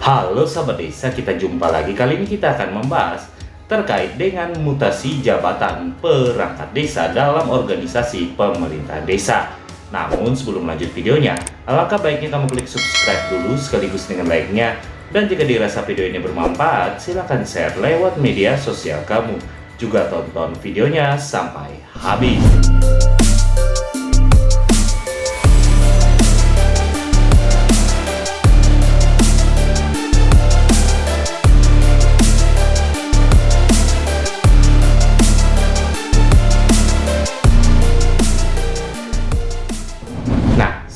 Halo sahabat desa, kita jumpa lagi. Kali ini kita akan membahas terkait dengan mutasi jabatan perangkat desa dalam organisasi pemerintahan desa. Namun sebelum lanjut videonya, alangkah baiknya kamu klik subscribe dulu sekaligus dengan like-nya. Dan jika dirasa video ini bermanfaat, silahkan share lewat media sosial kamu. Juga tonton videonya sampai habis.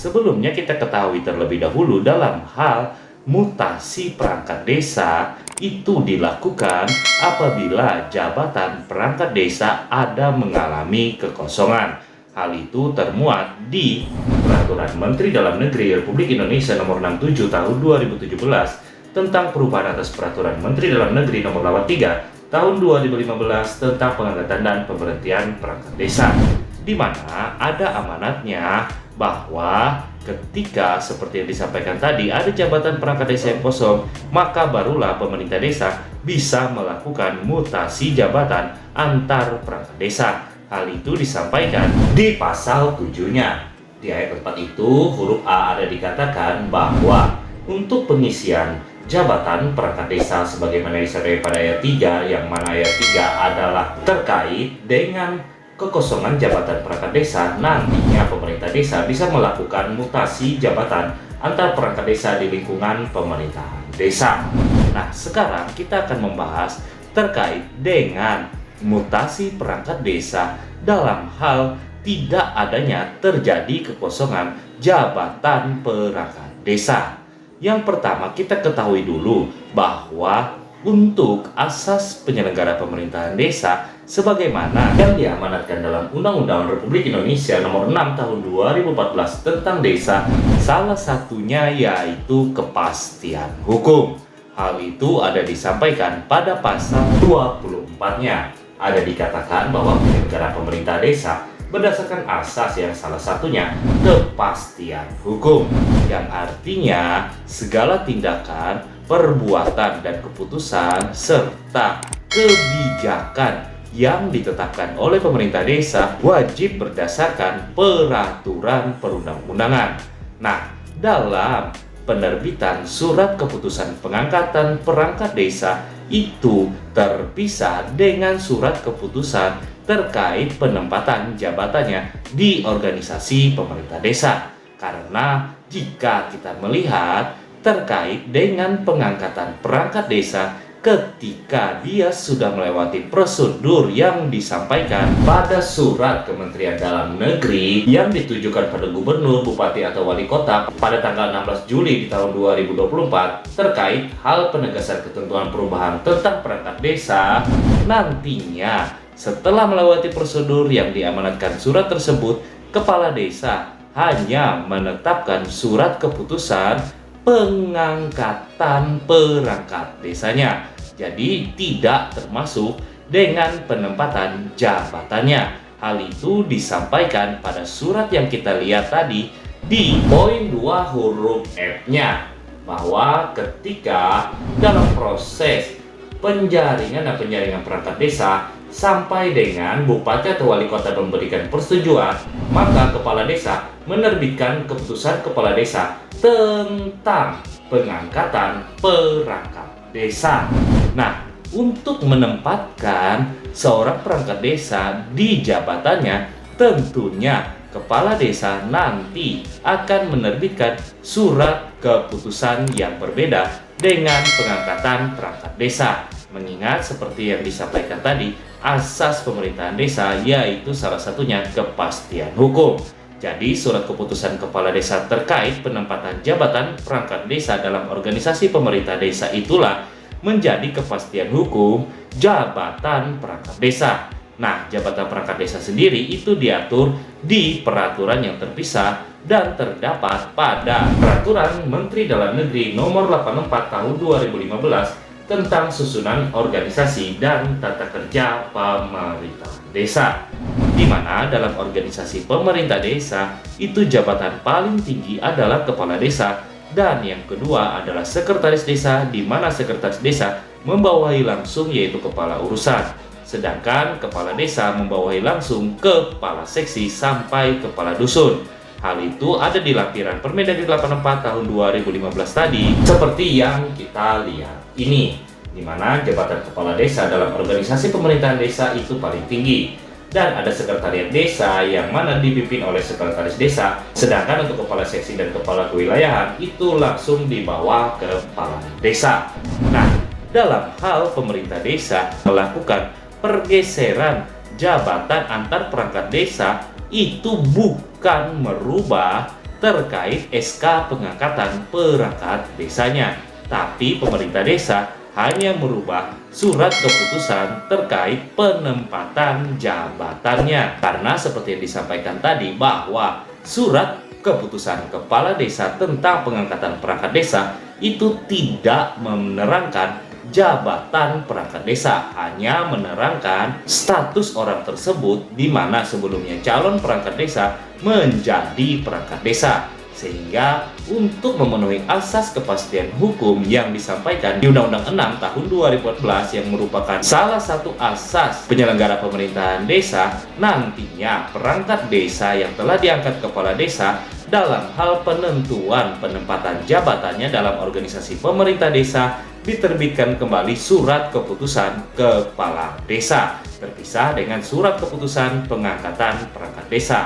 Sebelumnya kita ketahui terlebih dahulu dalam hal mutasi perangkat desa itu dilakukan apabila jabatan perangkat desa ada mengalami kekosongan. Hal itu termuat di Peraturan Menteri Dalam Negeri Republik Indonesia Nomor 67 Tahun 2017 tentang perubahan atas Peraturan Menteri Dalam Negeri Nomor 83 Tahun 2015 tentang pengangkatan dan pemberhentian perangkat desa, di mana ada amanatnya bahwa ketika seperti yang disampaikan tadi ada jabatan perangkat desa yang kosong, maka barulah pemerintah desa bisa melakukan mutasi jabatan antar perangkat desa. Hal itu disampaikan di pasal 7-nya. Di ayat 4 itu huruf A ada dikatakan bahwa untuk pengisian jabatan perangkat desa sebagaimana disampaikan pada ayat 3, yang mana ayat 3 adalah terkait dengan kekosongan jabatan perangkat desa, nantinya pemerintah desa bisa melakukan mutasi jabatan antar perangkat desa di lingkungan pemerintahan desa. Nah, sekarang kita akan membahas terkait dengan mutasi perangkat desa dalam hal tidak adanya terjadi kekosongan jabatan perangkat desa. Yang pertama, kita ketahui dulu bahwa untuk asas penyelenggara pemerintahan desa sebagaimana yang diamanatkan dalam Undang-Undang Republik Indonesia Nomor 6 Tahun 2014 tentang desa, salah satunya yaitu kepastian hukum. Hal itu ada disampaikan pada pasal 24-nya. Ada dikatakan bahwa penyelenggara pemerintah desa berdasarkan asas yang salah satunya kepastian hukum, yang artinya segala tindakan, perbuatan, dan keputusan serta kebijakan yang ditetapkan oleh pemerintah desa wajib berdasarkan peraturan perundang-undangan. Nah, dalam penerbitan surat keputusan pengangkatan perangkat desa itu terpisah dengan surat keputusan terkait penempatan jabatannya di organisasi pemerintah desa. Karena jika kita melihat terkait dengan pengangkatan perangkat desa ketika dia sudah melewati prosedur yang disampaikan pada surat Kementerian Dalam Negeri yang ditujukan pada gubernur, bupati, atau wali kota pada tanggal 16 Juli di tahun 2024 terkait hal penegasan ketentuan perubahan tentang perangkat desa, nantinya setelah melewati prosedur yang diamanatkan surat tersebut, kepala desa hanya menetapkan surat keputusan pengangkatan perangkat desanya. Jadi tidak termasuk dengan penempatan jabatannya. Hal itu disampaikan pada surat yang kita lihat tadi di poin 2 huruf F-nya, bahwa ketika dalam proses penjaringan dan penjaringan perangkat desa sampai dengan bupati atau wali kota memberikan persetujuan, maka kepala desa menerbitkan keputusan kepala desa tentang pengangkatan perangkat desa. Nah, untuk menempatkan seorang perangkat desa di jabatannya, tentunya kepala desa nanti akan menerbitkan surat keputusan yang berbeda dengan pengangkatan perangkat desa. Mengingat seperti yang disampaikan tadi, asas pemerintahan desa yaitu salah satunya kepastian hukum. Jadi surat keputusan kepala desa terkait penempatan jabatan perangkat desa dalam organisasi pemerintah desa itulah menjadi kepastian hukum jabatan perangkat desa. Nah, jabatan perangkat desa sendiri itu diatur di peraturan yang terpisah dan terdapat pada Peraturan Menteri Dalam Negeri Nomor 84 Tahun 2015 tentang susunan organisasi dan tata kerja pemerintah desa, di mana dalam organisasi pemerintah desa itu jabatan paling tinggi adalah kepala desa Dan yang kedua adalah sekretaris desa, di mana sekretaris desa membawahi langsung yaitu kepala urusan. Sedangkan kepala desa membawahi langsung kepala seksi sampai kepala dusun. Hal itu ada di lampiran Permendagri 84 tahun 2015 tadi, seperti yang kita lihat ini, di mana jabatan kepala desa dalam organisasi pemerintahan desa itu paling tinggi. Dan ada sekretariat desa yang mana dipimpin oleh sekretaris desa, sedangkan untuk kepala seksi dan kepala kewilayahan itu langsung di bawah kepala desa. Nah, dalam hal pemerintah desa melakukan pergeseran jabatan antar perangkat desa itu bukan merubah terkait SK pengangkatan perangkat desanya, tapi pemerintah desa hanya merubah surat keputusan terkait penempatan jabatannya. Karena seperti yang disampaikan tadi bahwa surat keputusan kepala desa tentang pengangkatan perangkat desa itu tidak menerangkan jabatan perangkat desa, hanya menerangkan status orang tersebut di mana sebelumnya calon perangkat desa menjadi perangkat desa. Sehingga untuk memenuhi asas kepastian hukum yang disampaikan di Undang-Undang 6 tahun 2014 yang merupakan salah satu asas penyelenggara pemerintahan desa, nantinya perangkat desa yang telah diangkat kepala desa dalam hal penentuan penempatan jabatannya dalam organisasi pemerintah desa diterbitkan kembali surat keputusan kepala desa, terpisah dengan surat keputusan pengangkatan perangkat desa.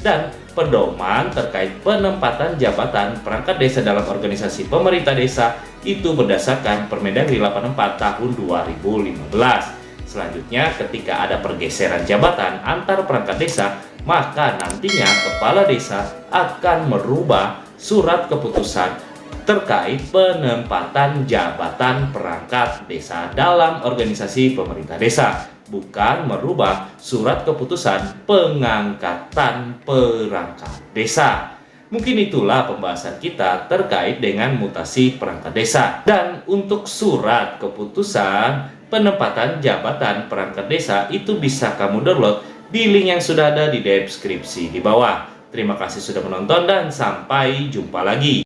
Dan pedoman terkait penempatan jabatan perangkat desa dalam organisasi pemerintah desa itu berdasarkan Permendagri 84 tahun 2015. Selanjutnya, ketika ada pergeseran jabatan antar perangkat desa, maka nantinya kepala desa akan merubah surat keputusan terkait penempatan jabatan perangkat desa dalam organisasi pemerintah desa, bukan merubah surat keputusan pengangkatan perangkat desa. Mungkin itulah pembahasan kita terkait dengan mutasi perangkat desa. Dan untuk surat keputusan penempatan jabatan perangkat desa itu bisa kamu download di link yang sudah ada di deskripsi di bawah. Terima kasih sudah menonton dan sampai jumpa lagi.